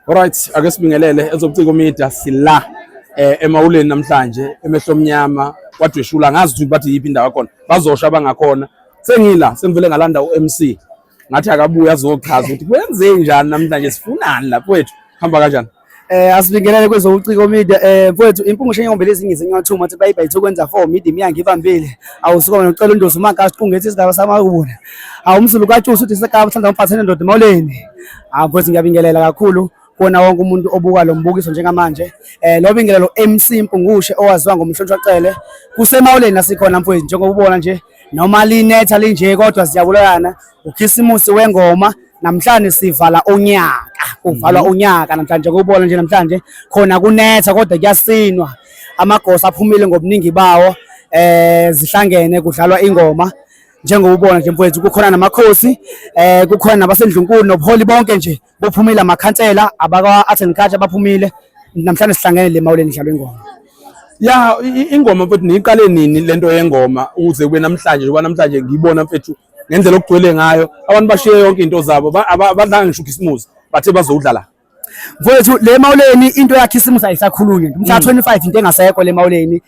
Alright, ake sibingelele ezobuciko media sila emawuleni namhlanje emehlo mnyama kwadweshula ngazi ukuthi bathi yipi indawo yakona bazosha abangakhona sengila sengivele ngalanda uMC ngathi akabuya azochaza ukuthi kwenze njani namhlanje sifunani lapho wethu hamba kanjani asibingelele kwezobuciko media mfowethu impungusho enyombele ezingize ngiyathuma ukuthi bayibayithe kwenza 4 media miyange ivambile awusuka nocela undosi uMakashi qungethe isigaba samabona awumsulu kaTshusi uthi isigaba sandla umphathene ndoda emawuleni mfowethu ngiyabingelela kakhulu kona wonke umuntu obuka lo mbukiso njengamanje lo bingelelo MC Mpungushe owaziwa ngomhlonishwacele kusemawuleni nasikhona mfowethu njengoba ubona nje noma linetha linje kodwa siyabulana ukhisimusi wengoma namhlanje sivala unyaka kuvalwa unyaka namhlanje kubona nje namhlanje khona kunetha kodwa kuyasinwa amagosa aphumile ngobuningi bawo zihlangene kudlalwa ingoma njengoba ubona nje mfowethu kukhona namakhosi kukhona nabasendlunkulu nobuholi bonke nje bophumile amakhansela abaka Art and Culture baphumile namhlanje sihlangene le mawuleni idlalwa ingoma ya ingoma mfethu niqale nini lento yengoma ukuze kube namhlanje ngoba namhlanje ngiyibona mfethu ngendlela okugcwele ngayo abantu bashiye yonke into zabo abadlanga ngisho Christmas bathe bazodlala mfowethu le mawuleni into yakhe isimusi ayisakhulunywa umhla 25 into engasekho le mawuleni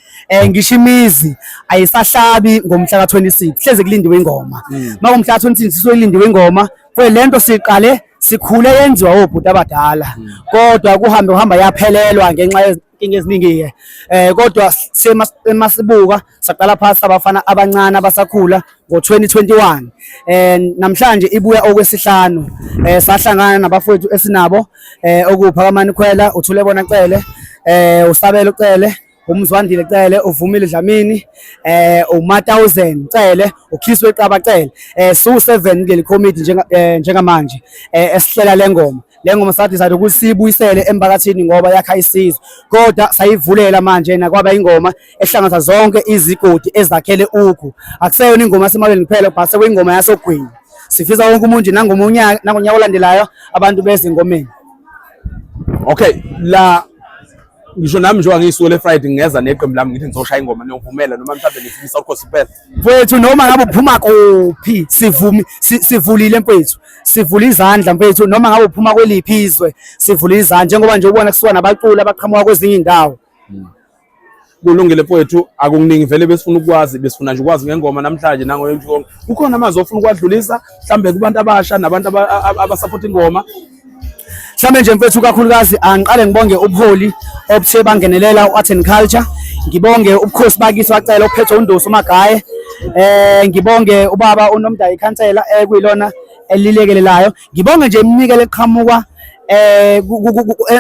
ngisho imizi ayisahlabi ngomhla ka26 hleze kulindiwe ingoma makumhla 26 sizoyilindiwe ingoma lento siqale sikhule yenziwa obhuti abadala kodwa kuhamba yaphelelwa ngenxa yezinkinga eziningi kodwa semasibuka saqala phasi abafana abancane abasakhula ngo2021 namhlanje ibuya okwesihlanu sahlangana nabafowethu esinabo okuphakamani Khwela uthulebona Cele usabelo Cele umzwandile Cele uvumile Dlamini uma1000 Cele ukhiswe Qaba Cele su7 kuleli committee njengamanje esihlela lengoma sathi sathi kusibuyisele emphakathini ngoba yakha isizwe kodwa sayivulela manje nakwaba ingoma ehlanganisa zonke izigodi ezakhele ukhu akuseyona ingoma yasemalweni kuphela base kuyingoma yasogwini sifisa wonke umuntu nangonyaka olandelayo abantu beze ingomeni. Okay, la ngisho nami njengoba ngisuke le Friday ngeza neqembu lami ngithi ngizoshaya ingoma niyovumela noma mhlawumbe nifisa ukhosi phela mfowethu noma ngabe uphuma kuphi sivulile mfowethu sivula izandla mfowethu noma ngabe uphuma kweliphi izwe sivula izandla njengoba nje ubona kusuka nabaculi abaqhamuka kwezinye indawo kulungile mfowethu akukuningi vele besifuna ukwazi besifuna nje ukwazi ngengoma namhlanje nango yonke kukhona amazwi ofuna ukwadlulisa mhlambe kubantu abasha nabantu abasupport ingoma mhlambe nje mfethu kakhulukazi angiqale ngibonge ubuholi obuthe bangenelela uArt and Culture ngibonge ubukhosi bakithi wacela uphethe undosi uMagaye ngibonge ubaba uNomdayi ikhansela kuyilona elilekelelayo ngibonge nje iminikelo eqhamuka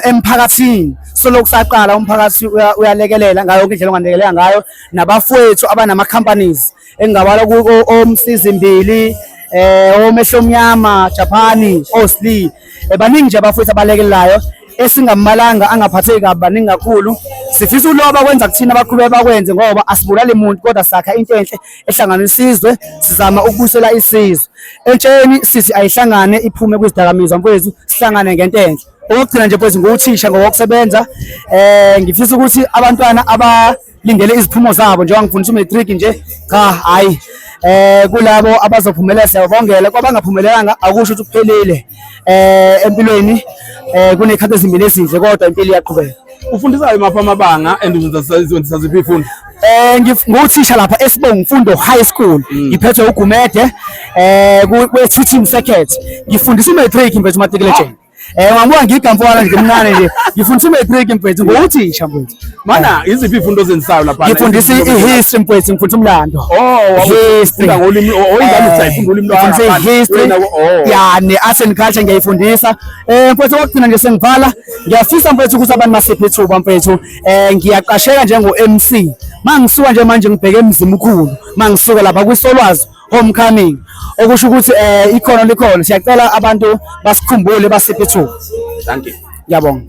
emphakathini solo kusaqala umphakathi uyalekelela ngayo yonke indlela onganekelela ngayo nabafowethu abanama companies engabala ku omsizimbili omehlo mnyama Japani Osli baningi nje abafowethu abalekelelayo esingamalanga angaphatheki kabaningi kakhulu sifisa uloba kwenza kuthina abaqhubeka bakwenze ngoba asibulale umuntu kodwa sakha into enhle ehlanganisa isizwe sizama ukubusela isizwe entsheni sithi ayihlangane iphume kwizidakamizwa mfowethu sihlangane ngento enhle okugcina nje mfowethu nguthisha ngokusebenza ngifisa ukuthi abantwana abalindele iziphumo zabo njengoba ngifundisa umatric nje cha hayi kulabo abazophumelela siyabongela kwabangaphumelelanga akusho ukuthi kuphelile empilweni kunekhathi ezimbili ezinhle kodwa impilo iyaqhubeka. Ufundisayo mapha amabanga andizenzisa ziphi ifundo nguthisha lapha eSibongo Mfundo High School ngiphethe uGumede kwe-teaching circuit ngifundisa umatric mfethu matriculation ngambuka ngigamfowala nje ngimncane nje ngifundisa umatric mfethu nguthisha mfethu mana iziphi ifundo ozenzisayo lapha ngifundisa ihistory mfethu ngifundisa umlando history ngolimi oyingane sayifunda ulimi lwakho history ya ne-Art and Culture ngiyayifundisa mfethu wakugcina nje sengivala ngiyafisa mfethu ukuthi abantu masiphe ithuba mfethu ngiyaqasheka njengo-MC mangisuka nje manje ngibheke emzini mkhulu mangisuka lapha kwiSolwazi Homecoming okusho ukuthi ikhono likhona siyacela abantu basikhumbule basiphe ithuba. Thank you. Ngiyabonga.